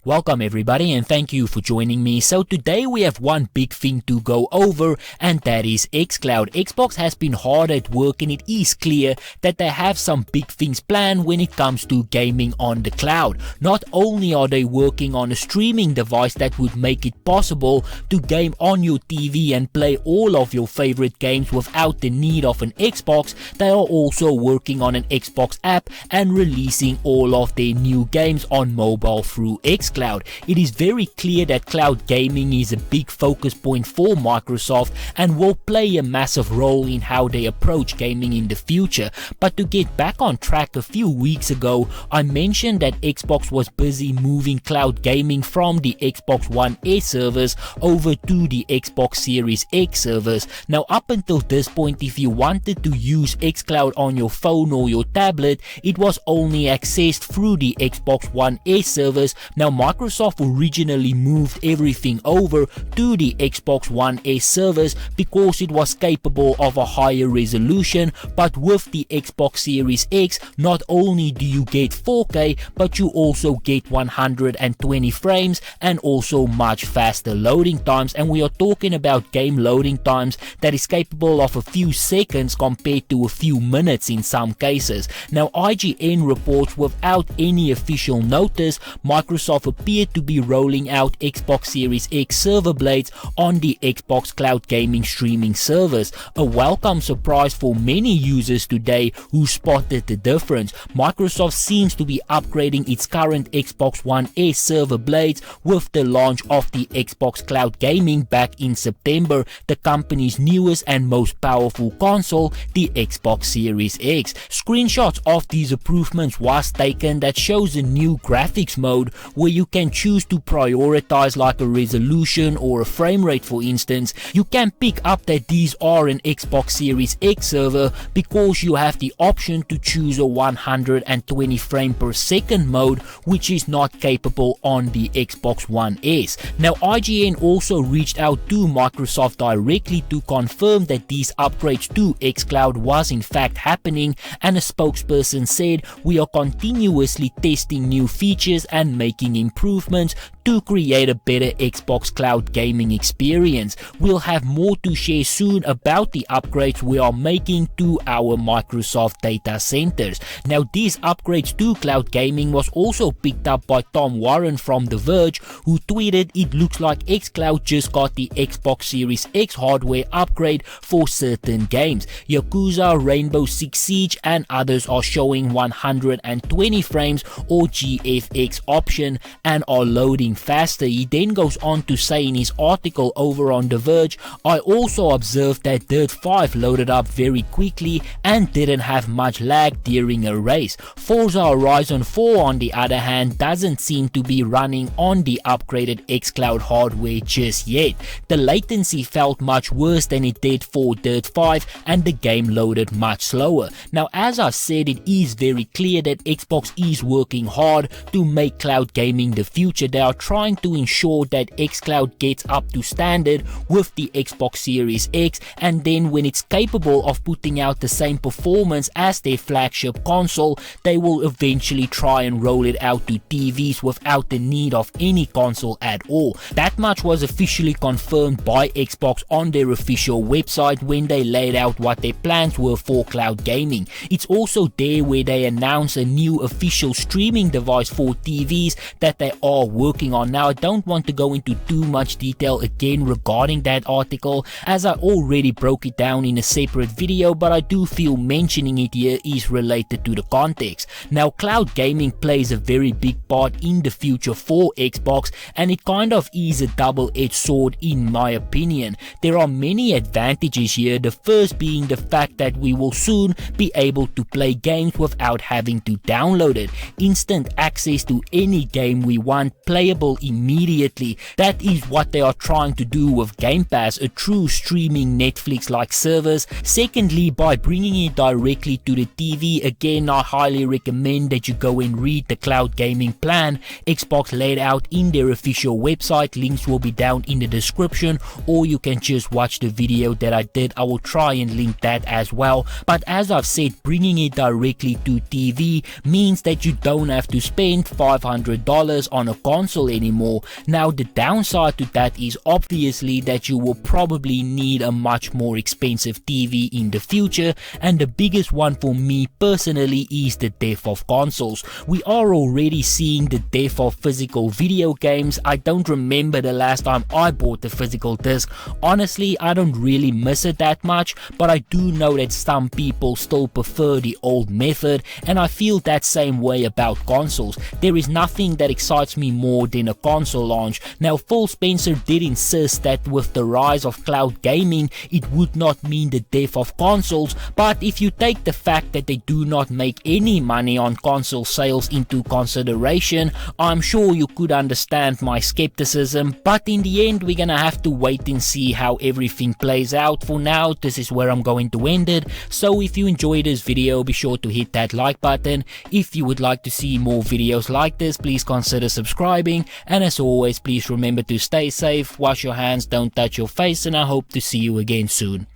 Welcome everybody and thank you for joining me. So today we have one big thing to go over, and that is Xcloud. Xbox has been hard at work and it is clear that they have some big things planned when it comes to gaming on the cloud. Not only are they working on a streaming device that would make it possible to game on your TV and play all of your favorite games without the need of an Xbox, they are also working on an Xbox app and releasing all of their new games on mobile through Xcloud. It is very clear that cloud gaming is a big focus point for Microsoft and will play a massive role in how they approach gaming in the future. But to get back on track, a few weeks ago I mentioned that Xbox was busy moving cloud gaming from the Xbox One S servers over to the Xbox Series X servers. Now up until this point, if you wanted to use Xcloud on your phone or your tablet, it was only accessed through the Xbox One S servers. Now Microsoft originally moved everything over to the Xbox One S servers because it was capable of a higher resolution, but with the Xbox Series X, not only do you get 4K, but you also get 120 frames and also much faster loading times, and we are talking about game loading times that is capable of a few seconds compared to a few minutes in some cases. Now IGN reports without any official notice, Microsoft appeared to be rolling out Xbox Series X server blades on the Xbox Cloud Gaming streaming servers. A welcome surprise for many users today who spotted the difference. Microsoft seems to be upgrading its current Xbox One S server blades with the launch of the Xbox Cloud Gaming back in September, the company's newest and most powerful console, the Xbox Series X. Screenshots of these improvements was taken that shows a new graphics mode where you can choose to prioritize like a resolution or a frame rate. For instance, you can pick up that these are an Xbox Series X server because you have the option to choose a 120 frame per second mode, which is not capable on the Xbox One S. Now IGN also reached out to Microsoft directly to confirm that these upgrades to Xcloud was in fact happening, and a spokesperson said, "We are continuously testing new features and making improvements to create a better Xbox Cloud gaming experience. We'll have more to share soon about the upgrades we are making to our Microsoft data centers." Now these upgrades to cloud gaming was also picked up by Tom Warren from The Verge, who tweeted, "It looks like Xcloud just got the Xbox Series X hardware upgrade for certain games. Yakuza, Rainbow Six Siege and others are showing 120 frames or GFX option and are loading faster." He then goes on to say in his article over on The Verge, "I also observed that Dirt 5 loaded up very quickly and didn't have much lag during a race. Forza Horizon 4 on the other hand doesn't seem to be running on the upgraded Xcloud hardware just yet. The latency felt much worse than it did for Dirt 5 and the game loaded much slower." Now as I said, it is very clear that Xbox is working hard to make cloud gaming the future. They are trying to ensure that Xcloud gets up to standard with the Xbox Series X, and then when it's capable of putting out the same performance as their flagship console, they will eventually try and roll it out to TVs without the need of any console at all. That much was officially confirmed by Xbox on their official website when they laid out what their plans were for cloud gaming. It's also there where they announce a new official streaming device for TVs that they are working on. Now I don't want to go into too much detail again regarding that article, as I already broke it down in a separate video, but I do feel mentioning it here is related to the context. Now cloud gaming plays a very big part in the future for Xbox, and it kind of is a double-edged sword in my opinion. There are many advantages here, the first being the fact that we will soon be able to play games without having to download it. Instant access to any game we want, playable immediately. That is what they are trying to do with Game Pass, a true streaming Netflix-like service. Secondly, by bringing it directly to the TV, again I highly recommend that you go and read the cloud gaming plan Xbox laid out in their official website. Links will be down in the description, or you can just watch the video that I did. I will try and link that as well. But as I've said, bringing it directly to TV means that you don't have to spend $500 this on a console anymore. Now the downside to that is obviously that you will probably need a much more expensive TV in the future, and the biggest one for me personally is the death of consoles. We are already seeing the death of physical video games. I don't remember the last time I bought a physical disc. Honestly, I don't really miss it that much, but I do know that some people still prefer the old method, and I feel that same way about consoles. There is nothing that excites me more than a console launch. Now Phil Spencer did insist that with the rise of cloud gaming it would not mean the death of consoles, but if you take the fact that they do not make any money on console sales into consideration, I'm sure you could understand my skepticism. But in the end, we're gonna have to wait and see how everything plays out. For now, this is where I'm going to end it. So if you enjoyed this video, be sure to hit that like button. If you would like to see more videos like this, please consider subscribing, and as always, please remember to stay safe, wash your hands, don't touch your face, and I hope to see you again soon.